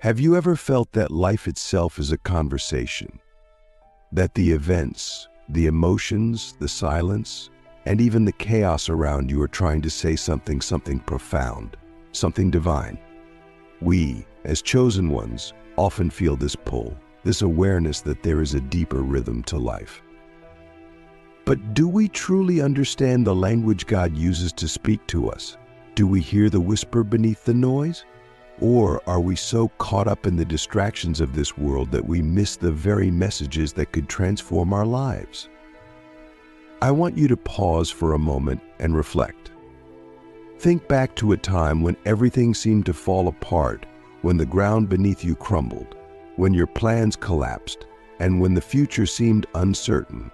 Have you ever felt that life itself is a conversation? That the events, the emotions, the silence, and even the chaos around you are trying to say something profound, something divine? We, as chosen ones, often feel this pull, this awareness that there is a deeper rhythm to life. But do we truly understand the language God uses to speak to us? Do we hear the whisper beneath the noise? Or are we so caught up in the distractions of this world that we miss the very messages that could transform our lives? I want you to pause for a moment and reflect. Think back to a time when everything seemed to fall apart, when the ground beneath you crumbled, when your plans collapsed, and when the future seemed uncertain.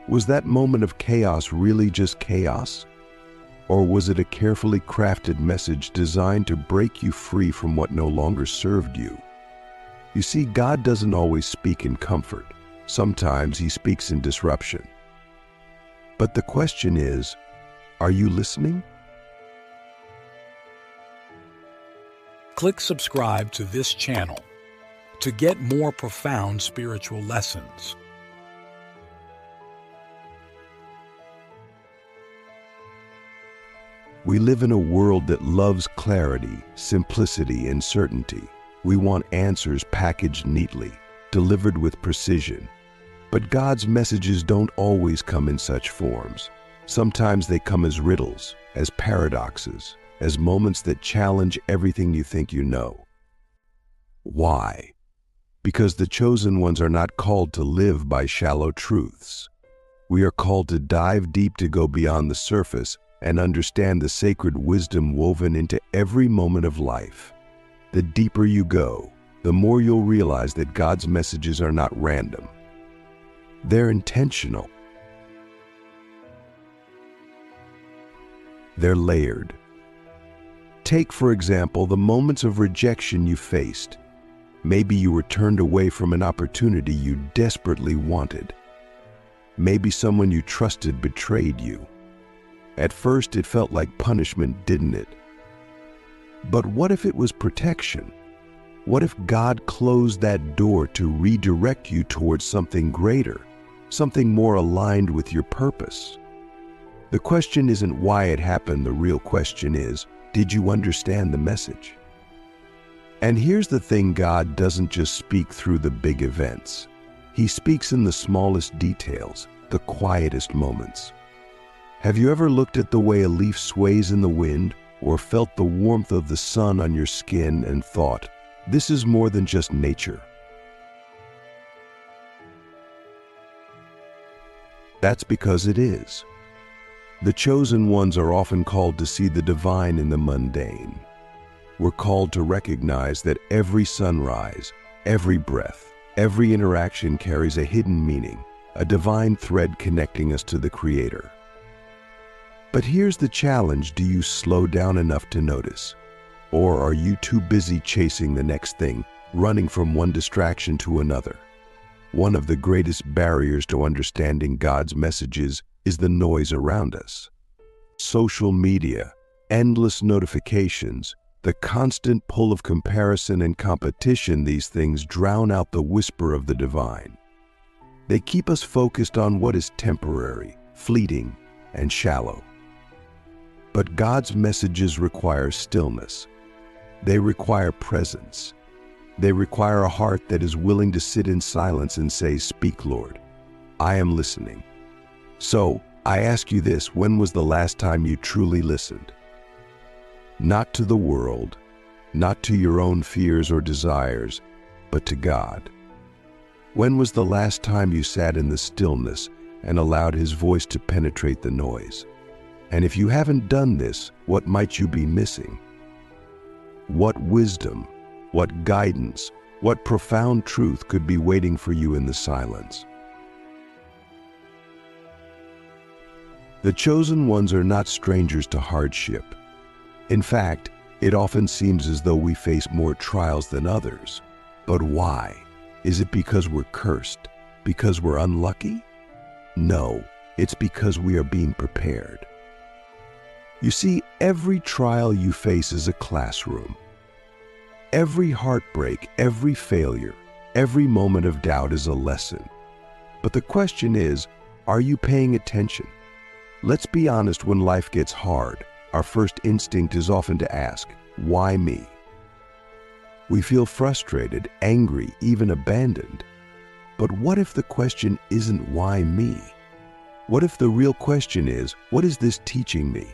Was that moment of chaos really just chaos? Or was it a carefully crafted message designed to break you free from what no longer served you? You see, God doesn't always speak in comfort. Sometimes He speaks in disruption. But the question is, are you listening? Click subscribe to this channel to get more profound spiritual lessons. We live in a world that loves clarity, simplicity, and certainty. We want answers packaged neatly, delivered with precision. But God's messages don't always come in such forms. Sometimes they come as riddles, as paradoxes, as moments that challenge everything you think you know. Why? Because the chosen ones are not called to live by shallow truths. We are called to dive deep, to go beyond the surface and understand the sacred wisdom woven into every moment of life. The deeper you go, the more you'll realize that God's messages are not random. They're intentional. They're layered. Take, for example, the moments of rejection you faced. Maybe you were turned away from an opportunity you desperately wanted. Maybe someone you trusted betrayed you. At first, it felt like punishment, didn't it? But what if it was protection? What if God closed that door to redirect you towards something greater, something more aligned with your purpose? The question isn't why it happened. The real question is, did you understand the message? And here's the thing: God doesn't just speak through the big events. He speaks in the smallest details, the quietest moments. Have you ever looked at the way a leaf sways in the wind, or felt the warmth of the sun on your skin and thought, this is more than just nature? That's because it is. The chosen ones are often called to see the divine in the mundane. We're called to recognize that every sunrise, every breath, every interaction carries a hidden meaning, a divine thread connecting us to the Creator. But here's the challenge: do you slow down enough to notice? Or are you too busy chasing the next thing, running from one distraction to another? One of the greatest barriers to understanding God's messages is the noise around us. Social media, endless notifications, the constant pull of comparison and competition, these things drown out the whisper of the divine. They keep us focused on what is temporary, fleeting, and shallow. But God's messages require stillness. They require presence. They require a heart that is willing to sit in silence and say, "Speak, Lord. I am listening." So, I ask you this: when was the last time you truly listened? Not to the world, not to your own fears or desires, but to God. When was the last time you sat in the stillness and allowed His voice to penetrate the noise? And if you haven't done this, what might you be missing? What wisdom, what guidance, what profound truth could be waiting for you in the silence? The chosen ones are not strangers to hardship. In fact, it often seems as though we face more trials than others. But why? Is it because we're cursed? Because we're unlucky? No, it's because we are being prepared. You see, every trial you face is a classroom. Every heartbreak, every failure, every moment of doubt is a lesson. But the question is, are you paying attention? Let's be honest, when life gets hard, our first instinct is often to ask, why me? We feel frustrated, angry, even abandoned. But what if the question isn't why me? What if the real question is, what is this teaching me?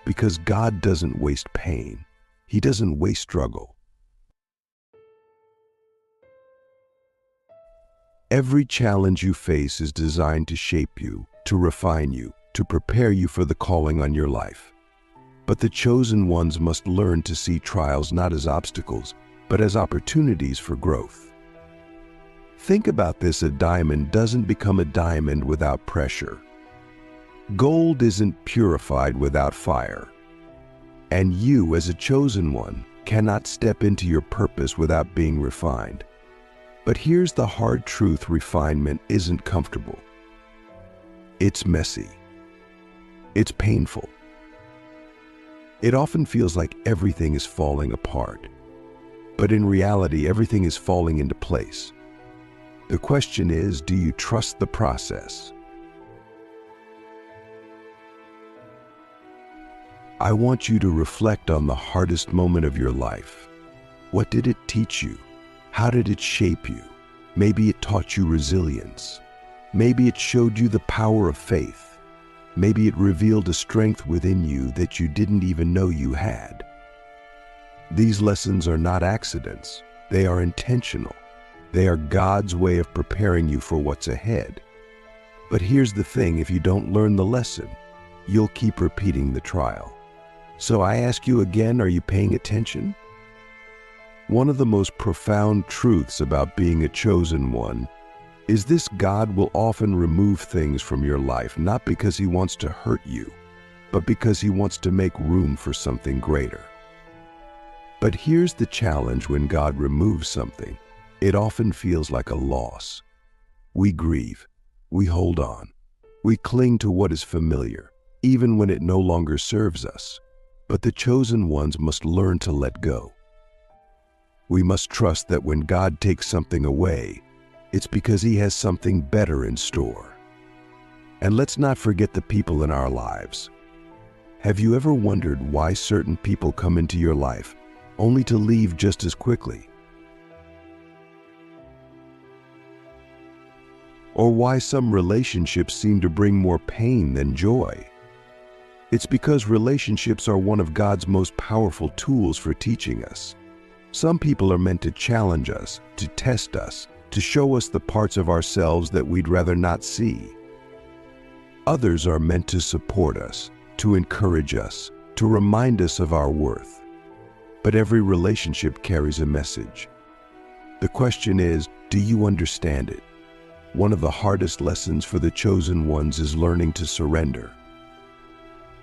Because God doesn't waste pain. He doesn't waste struggle. Every challenge you face is designed to shape you, to refine you, to prepare you for the calling on your life. But the chosen ones must learn to see trials not as obstacles, but as opportunities for growth. Think about this: a diamond doesn't become a diamond without pressure. Gold isn't purified without fire. And you, as a chosen one, cannot step into your purpose without being refined. But here's the hard truth: refinement isn't comfortable. It's messy. It's painful. It often feels like everything is falling apart. But in reality, everything is falling into place. The question is, do you trust the process? I want you to reflect on the hardest moment of your life. What did it teach you? How did it shape you? Maybe it taught you resilience. Maybe it showed you the power of faith. Maybe it revealed a strength within you that you didn't even know you had. These lessons are not accidents. They are intentional. They are God's way of preparing you for what's ahead. But here's the thing: if you don't learn the lesson, you'll keep repeating the trial. So I ask you again, are you paying attention? One of the most profound truths about being a chosen one is this: God will often remove things from your life, not because He wants to hurt you, but because He wants to make room for something greater. But here's the challenge: when God removes something, it often feels like a loss. We grieve, we hold on, we cling to what is familiar, even when it no longer serves us. But the chosen ones must learn to let go. We must trust that when God takes something away, it's because He has something better in store. And let's not forget the people in our lives. Have you ever wondered why certain people come into your life only to leave just as quickly? Or why some relationships seem to bring more pain than joy? It's because relationships are one of God's most powerful tools for teaching us. Some people are meant to challenge us, to test us, to show us the parts of ourselves that we'd rather not see. Others are meant to support us, to encourage us, to remind us of our worth. But every relationship carries a message. The question is, do you understand it? One of the hardest lessons for the chosen ones is learning to surrender.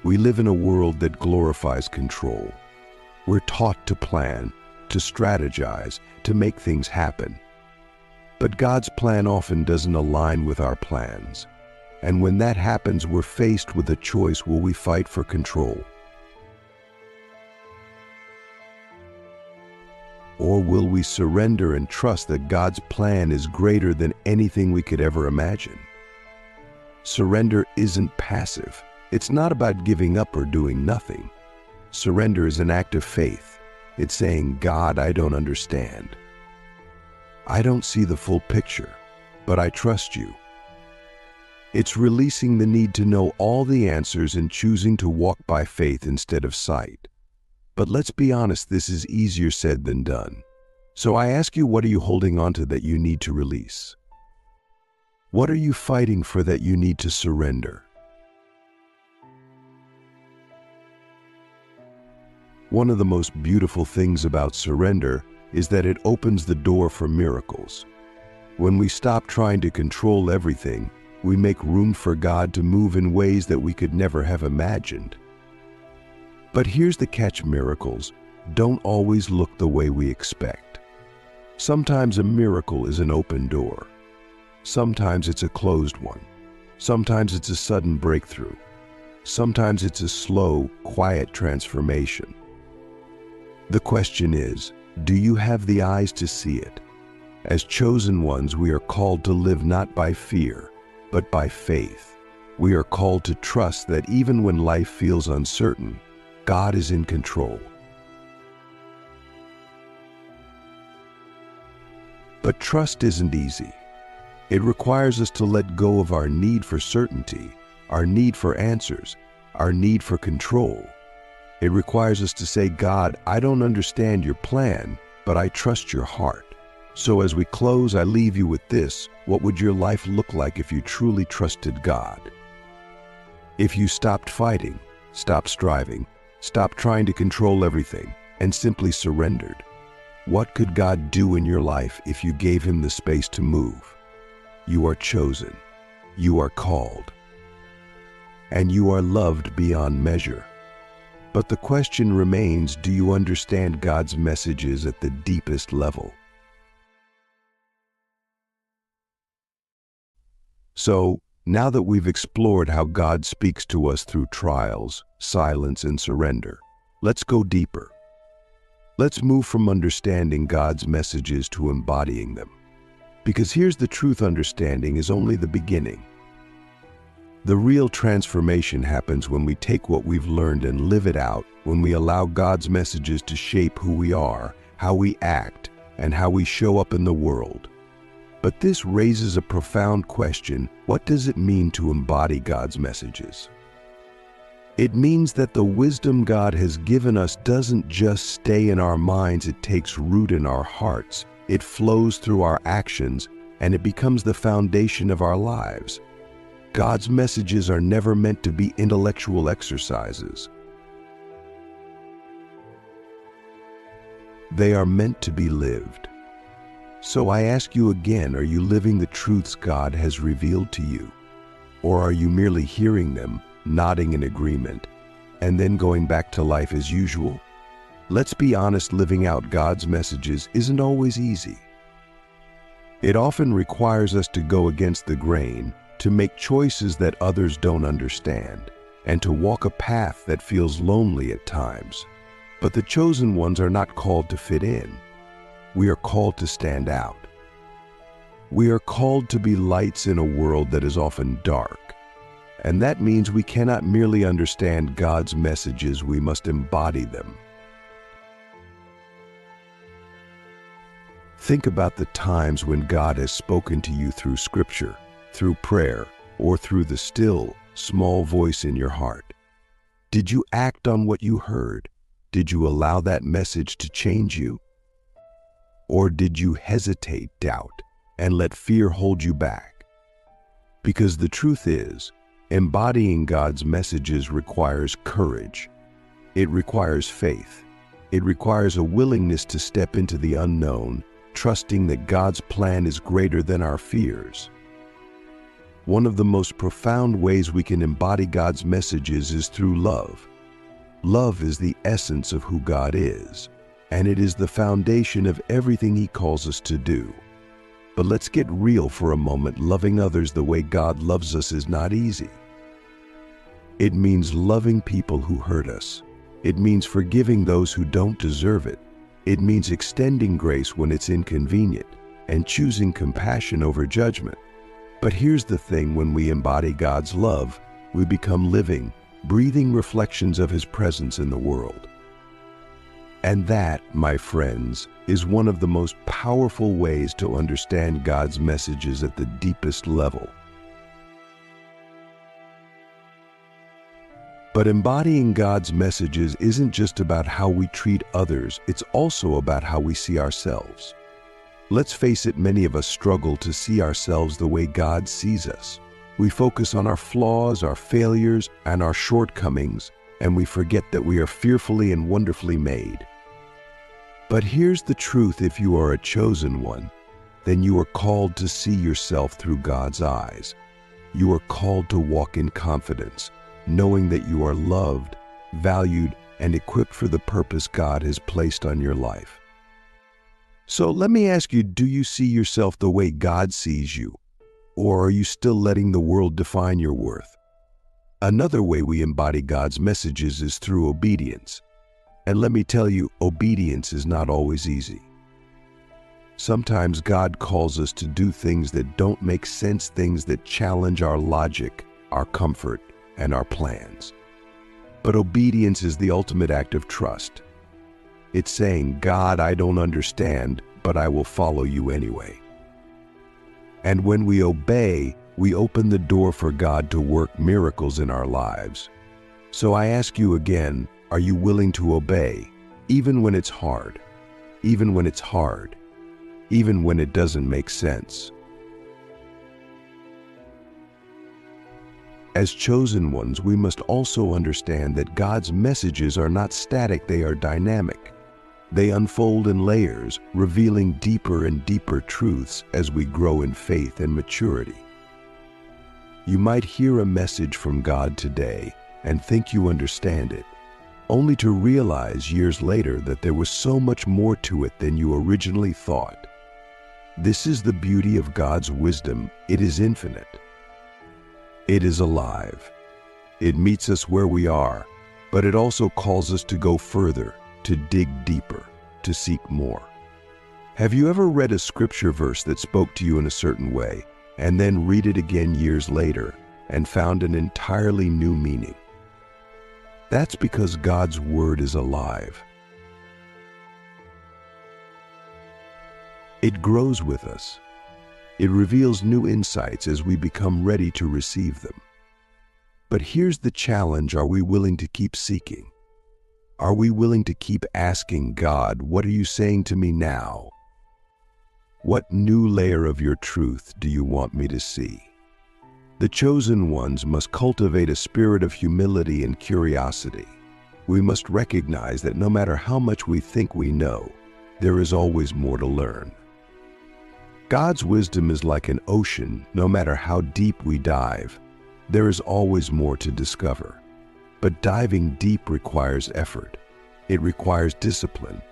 We live in a world that glorifies control. We're taught to plan, to strategize, to make things happen. But God's plan often doesn't align with our plans. And when that happens, we're faced with a choice: will we fight for control? Or will we surrender and trust that God's plan is greater than anything we could ever imagine? Surrender isn't passive. It's not about giving up or doing nothing. Surrender is an act of faith. It's saying, God, I don't understand. I don't see the full picture, but I trust you. It's releasing the need to know all the answers and choosing to walk by faith instead of sight. But let's be honest, this is easier said than done. So I ask you, what are you holding on to that you need to release? What are you fighting for that you need to surrender? One of the most beautiful things about surrender is that it opens the door for miracles. When we stop trying to control everything, we make room for God to move in ways that we could never have imagined. But here's the catch: miracles don't always look the way we expect. Sometimes a miracle is an open door. Sometimes it's a closed one. Sometimes it's a sudden breakthrough. Sometimes it's a slow, quiet transformation. The question is, Do you have the eyes to see it? As chosen ones, we are called to live not by fear, but by faith. We are called to trust that even when life feels uncertain, God is in control. But trust isn't easy. It requires us to let go of our need for certainty, our need for answers, our need for control. It requires us to say, God, I don't understand your plan, but I trust your heart. So as we close, I leave you with this. What would your life look like if you truly trusted God? If you stopped fighting, stopped striving, stopped trying to control everything, and simply surrendered? What could God do in your life if you gave him the space to move? You are chosen. You are called. And you are loved beyond measure. But the question remains, do you understand God's messages at the deepest level? So, now that we've explored how God speaks to us through trials, silence, and surrender, let's go deeper. Let's move from understanding God's messages to embodying them. Because here's the truth: understanding is only the beginning. The real transformation happens when we take what we've learned and live it out, when we allow God's messages to shape who we are, how we act, and how we show up in the world. But this raises a profound question: what does it mean to embody God's messages? It means that the wisdom God has given us doesn't just stay in our minds, it takes root in our hearts, it flows through our actions, and it becomes the foundation of our lives. God's messages are never meant to be intellectual exercises. They are meant to be lived. So I ask you again, are you living the truths God has revealed to you? Or are you merely hearing them, nodding in agreement, and then going back to life as usual? Let's be honest, living out God's messages isn't always easy. It often requires us to go against the grain, to make choices that others don't understand, and to walk a path that feels lonely at times. But the chosen ones are not called to fit in. We are called to stand out. We are called to be lights in a world that is often dark. And that means we cannot merely understand God's messages, we must embody them. Think about the times when God has spoken to you through Scripture, through prayer, or through the still, small voice in your heart. Did you act on what you heard? Did you allow that message to change you? Or did you hesitate, doubt, and let fear hold you back? Because the truth is, embodying God's messages requires courage. It requires faith. It requires a willingness to step into the unknown, trusting that God's plan is greater than our fears. One of the most profound ways we can embody God's messages is through love. Love is the essence of who God is, and it is the foundation of everything He calls us to do. But let's get real for a moment. Loving others the way God loves us is not easy. It means loving people who hurt us. It means forgiving those who don't deserve it. It means extending grace when it's inconvenient and choosing compassion over judgment. But here's the thing: when we embody God's love, we become living, breathing reflections of His presence in the world. And that, my friends, is one of the most powerful ways to understand God's messages at the deepest level. But embodying God's messages isn't just about how we treat others, it's also about how we see ourselves. Let's face it, many of us struggle to see ourselves the way God sees us. We focus on our flaws, our failures, and our shortcomings, and we forget that we are fearfully and wonderfully made. But here's the truth: if you are a chosen one, then you are called to see yourself through God's eyes. You are called to walk in confidence, knowing that you are loved, valued, and equipped for the purpose God has placed on your life. So let me ask you, do you see yourself the way God sees you? Or are you still letting the world define your worth? Another way we embody God's messages is through obedience. And let me tell you, obedience is not always easy. Sometimes God calls us to do things that don't make sense, things that challenge our logic, our comfort, and our plans. But obedience is the ultimate act of trust. It's saying, God, I don't understand, but I will follow you anyway. And when we obey, we open the door for God to work miracles in our lives. So I ask you again, are you willing to obey, even when it's hard, even when it's hard, even when it doesn't make sense? As chosen ones, we must also understand that God's messages are not static, they are dynamic. They unfold in layers, revealing deeper and deeper truths as we grow in faith and maturity. You might hear a message from God today and think you understand it, only to realize years later that there was so much more to it than you originally thought. This is the beauty of God's wisdom. It is infinite. It is alive. It meets us where we are, but it also calls us to go further, to dig deeper, to seek more. Have you ever read a scripture verse that spoke to you in a certain way, and then read it again years later and found an entirely new meaning? That's because God's word is alive. It grows with us. It reveals new insights as we become ready to receive them. But here's the challenge: are we willing to keep seeking? Are we willing to keep asking God, what are you saying to me now? What new layer of your truth do you want me to see? The chosen ones must cultivate a spirit of humility and curiosity. We must recognize that no matter how much we think we know, there is always more to learn. God's wisdom is like an ocean. No matter how deep we dive, there is always more to discover. But diving deep requires effort. It requires discipline.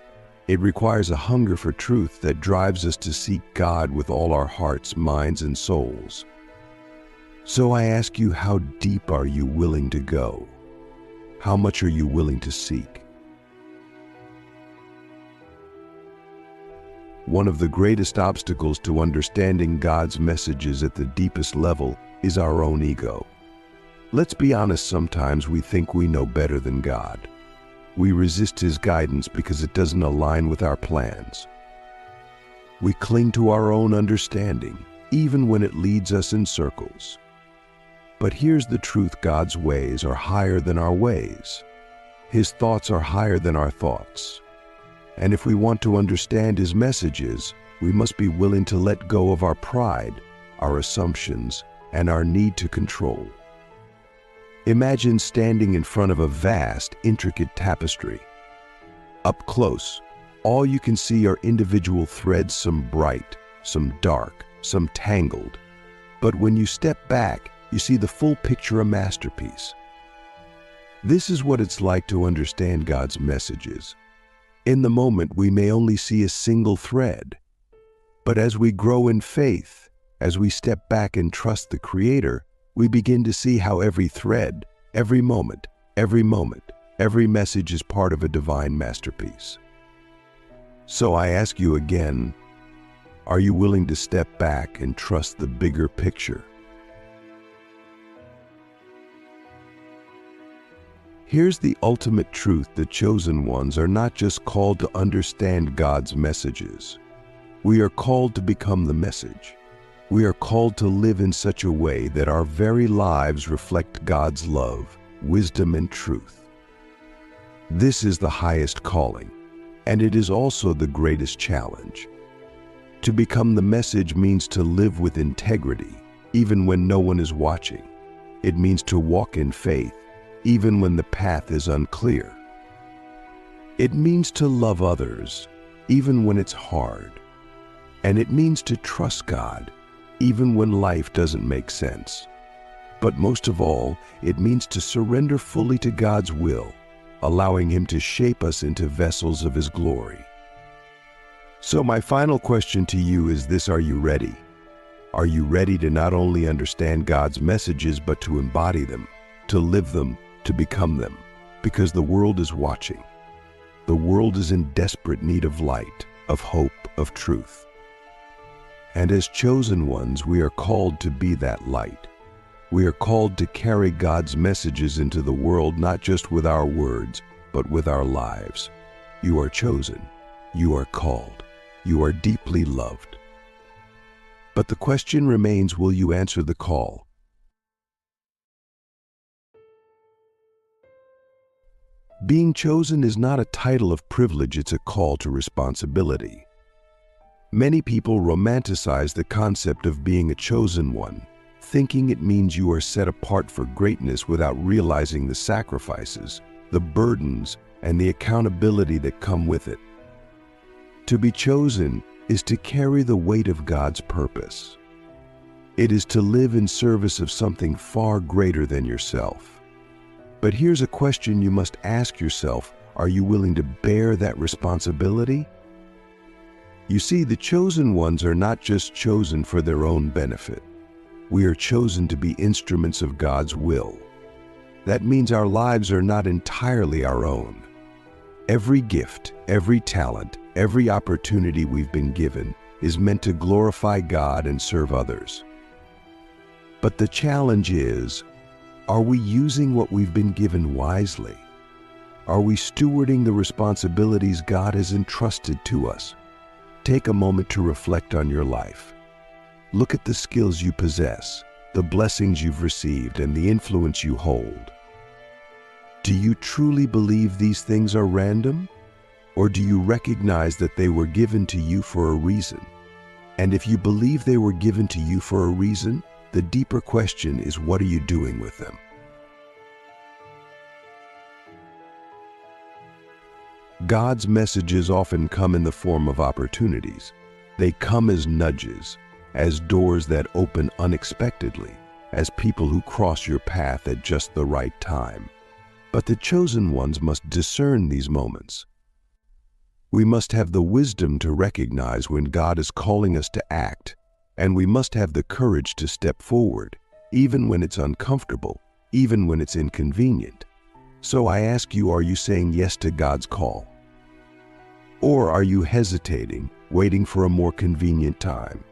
It requires a hunger for truth that drives us to seek God with all our hearts, minds, and souls. So I ask you, how deep are you willing to go? How much are you willing to seek? One of the greatest obstacles to understanding God's messages at the deepest level is our own ego. Let's be honest, sometimes we think we know better than God. We resist His guidance because it doesn't align with our plans. We cling to our own understanding, even when it leads us in circles. But here's the truth: God's ways are higher than our ways. His thoughts are higher than our thoughts. And if we want to understand His messages, we must be willing to let go of our pride, our assumptions, and our need to control. Imagine standing in front of a vast, intricate tapestry. Up close, all you can see are individual threads, some bright, some dark, some tangled. But when you step back, you see the full picture, a masterpiece. This is what it's like to understand God's messages. In the moment, we may only see a single thread. But as we grow in faith, as we step back and trust the Creator, we begin to see how every thread, every moment, every message is part of a divine masterpiece. So I ask you again, are you willing to step back and trust the bigger picture? Here's the ultimate truth: the chosen ones are not just called to understand God's messages. We are called to become the message. We are called to live in such a way that our very lives reflect God's love, wisdom, and truth. This is the highest calling, and it is also the greatest challenge. To become the message means to live with integrity, even when no one is watching. It means to walk in faith, even when the path is unclear. It means to love others, even when it's hard. And it means to trust God, even when life doesn't make sense. But most of all, it means to surrender fully to God's will, allowing Him to shape us into vessels of His glory. So my final question to you is this: are you ready? Are you ready to not only understand God's messages, but to embody them, to live them, to become them? Because the world is watching. The world is in desperate need of light, of hope, of truth. And as chosen ones, we are called to be that light. We are called to carry God's messages into the world, not just with our words, but with our lives. You are chosen. You are called. You are deeply loved. But the question remains, will you answer the call? Being chosen is not a title of privilege, it's a call to responsibility. Many people romanticize the concept of being a chosen one, thinking it means you are set apart for greatness without realizing the sacrifices, the burdens, and the accountability that come with it. To be chosen is to carry the weight of God's purpose. It is to live in service of something far greater than yourself. But here's a question you must ask yourself: are you willing to bear that responsibility? You see, the chosen ones are not just chosen for their own benefit. We are chosen to be instruments of God's will. That means our lives are not entirely our own. Every gift, every talent, every opportunity we've been given is meant to glorify God and serve others. But the challenge is, are we using what we've been given wisely? Are we stewarding the responsibilities God has entrusted to us? Take a moment to reflect on your life. Look at the skills you possess, the blessings you've received, and the influence you hold. Do you truly believe these things are random? Or do you recognize that they were given to you for a reason? And if you believe they were given to you for a reason, the deeper question is, what are you doing with them? God's messages often come in the form of opportunities. They come as nudges, as doors that open unexpectedly, as people who cross your path at just the right time. But the chosen ones must discern these moments. We must have the wisdom to recognize when God is calling us to act, and we must have the courage to step forward, even when it's uncomfortable, even when it's inconvenient. So I ask you, are you saying yes to God's call? Or are you hesitating, waiting for a more convenient time?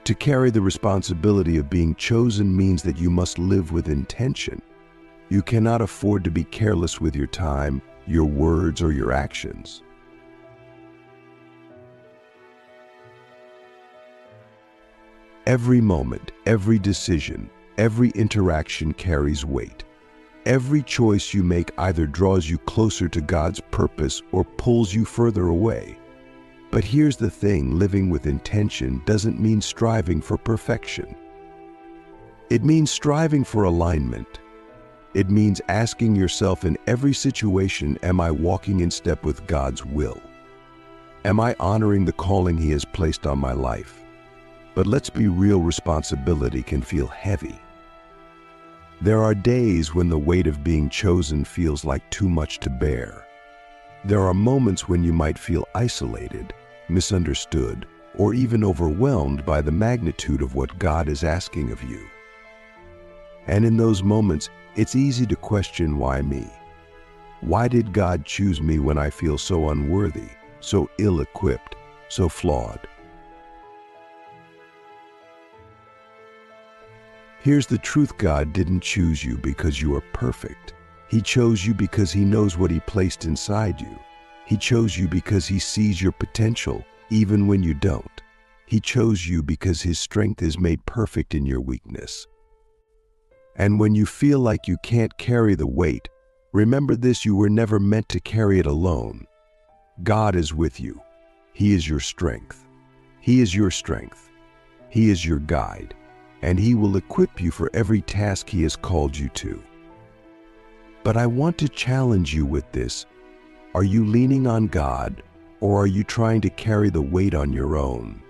To carry the responsibility of being chosen means that you must live with intention. You cannot afford to be careless with your time, your words, or your actions. Every moment, every decision, every interaction carries weight. Every choice you make either draws you closer to God's purpose or pulls you further away. But here's the thing: living with intention doesn't mean striving for perfection. It means striving for alignment. It means asking yourself in every situation, am I walking in step with God's will? Am I honoring the calling He has placed on my life? But let's be real, responsibility can feel heavy. There are days when the weight of being chosen feels like too much to bear. There are moments when you might feel isolated, misunderstood, or even overwhelmed by the magnitude of what God is asking of you. And in those moments, it's easy to question, why me? Why did God choose me when I feel so unworthy, so ill-equipped, so flawed? Here's the truth: God didn't choose you because you are perfect. He chose you because He knows what He placed inside you. He chose you because He sees your potential, even when you don't. He chose you because His strength is made perfect in your weakness. And when you feel like you can't carry the weight, remember this: you were never meant to carry it alone. God is with you. He is your strength. He is your strength. He is your guide. And He will equip you for every task He has called you to. But I want to challenge you with this: are you leaning on God, or are you trying to carry the weight on your own?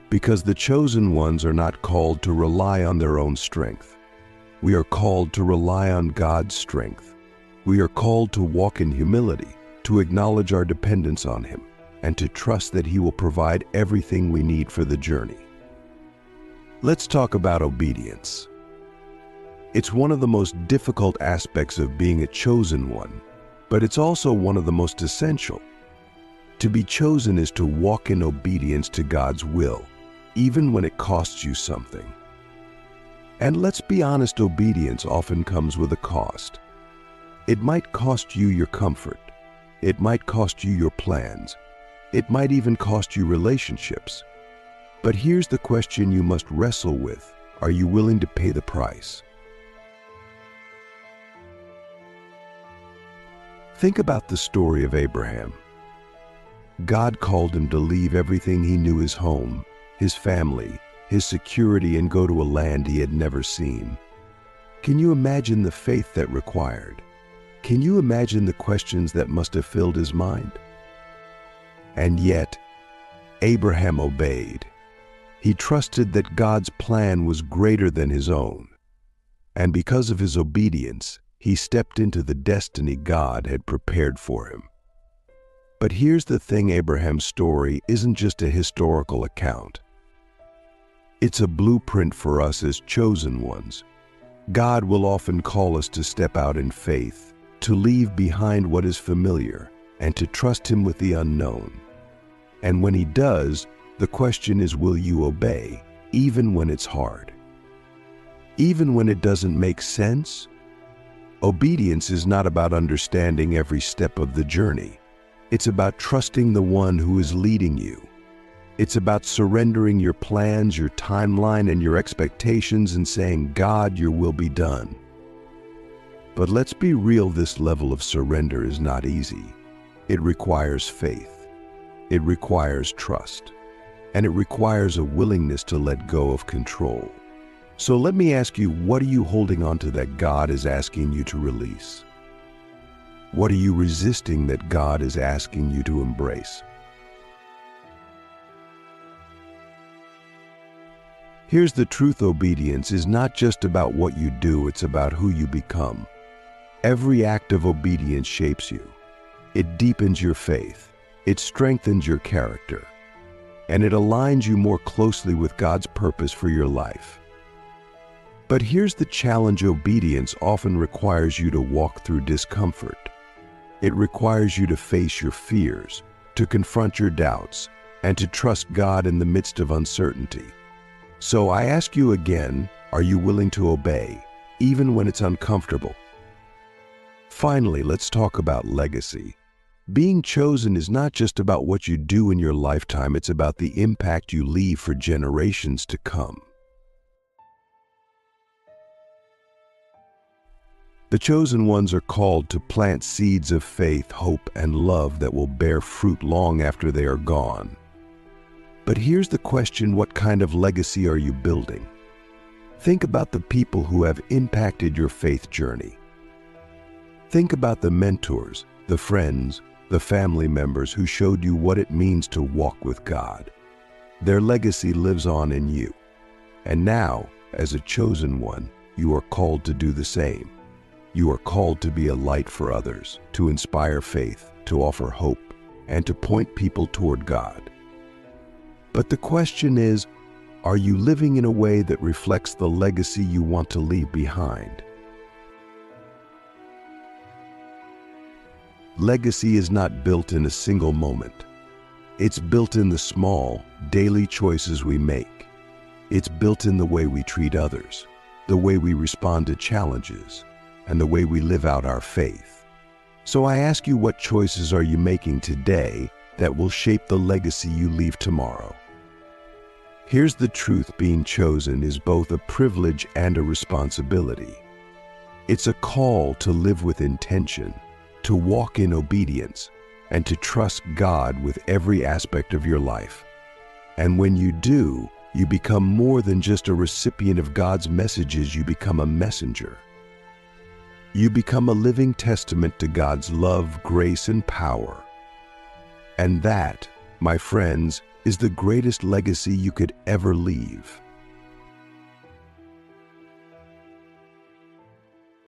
Because the chosen ones are not called to rely on their own strength. We are called to rely on God's strength. We are called to walk in humility, to acknowledge our dependence on Him, and to trust that He will provide everything we need for the journey. Let's talk about obedience. It's one of the most difficult aspects of being a chosen one, but it's also one of the most essential. To be chosen is to walk in obedience to God's will, even when it costs you something. And let's be honest, obedience often comes with a cost. It might cost you your comfort. It might cost you your plans. It might even cost you relationships. But here's the question you must wrestle with. Are you willing to pay the price? Think about the story of Abraham. God called him to leave everything he knew, his home, his family, his security, and go to a land he had never seen. Can you imagine the faith that required? Can you imagine the questions that must have filled his mind? And yet, Abraham obeyed. He trusted that God's plan was greater than his own. And because of his obedience, he stepped into the destiny God had prepared for him. But here's the thing, Abraham's story isn't just a historical account. It's a blueprint for us as chosen ones. God will often call us to step out in faith, to leave behind what is familiar, and to trust Him with the unknown. And when He does, the question is, will you obey, even when it's hard? Even when it doesn't make sense? Obedience is not about understanding every step of the journey. It's about trusting the one who is leading you. It's about surrendering your plans, your timeline, and your expectations and saying, God, your will be done. But let's be real, this level of surrender is not easy. It requires faith. It requires trust. And it requires a willingness to let go of control. So let me ask you, what are you holding on to that God is asking you to release? What are you resisting that God is asking you to embrace? Here's the truth: obedience is not just about what you do, it's about who you become. Every act of obedience shapes you. It deepens your faith. It strengthens your character. And it aligns you more closely with God's purpose for your life. But here's the challenge: obedience often requires you to walk through discomfort. It requires you to face your fears, to confront your doubts, and to trust God in the midst of uncertainty. So I ask you again, are you willing to obey, even when it's uncomfortable? Finally, let's talk about legacy. Being chosen is not just about what you do in your lifetime, it's about the impact you leave for generations to come. The chosen ones are called to plant seeds of faith, hope, and love that will bear fruit long after they are gone. But here's the question: what kind of legacy are you building? Think about the people who have impacted your faith journey. Think about the mentors, the friends, the family members who showed you what it means to walk with God. Their legacy lives on in you. And now, as a chosen one, you are called to do the same. You are called to be a light for others, to inspire faith, to offer hope, and to point people toward God. But the question is, are you living in a way that reflects the legacy you want to leave behind? Legacy is not built in a single moment. It's built in the small, daily choices we make. It's built in the way we treat others, the way we respond to challenges, and the way we live out our faith. So I ask you, what choices are you making today that will shape the legacy you leave tomorrow? Here's the truth: being chosen is both a privilege and a responsibility. It's a call to live with intention, to walk in obedience, and to trust God with every aspect of your life. And when you do, you become more than just a recipient of God's messages, you become a messenger. You become a living testament to God's love, grace, and power. And that, my friends, is the greatest legacy you could ever leave.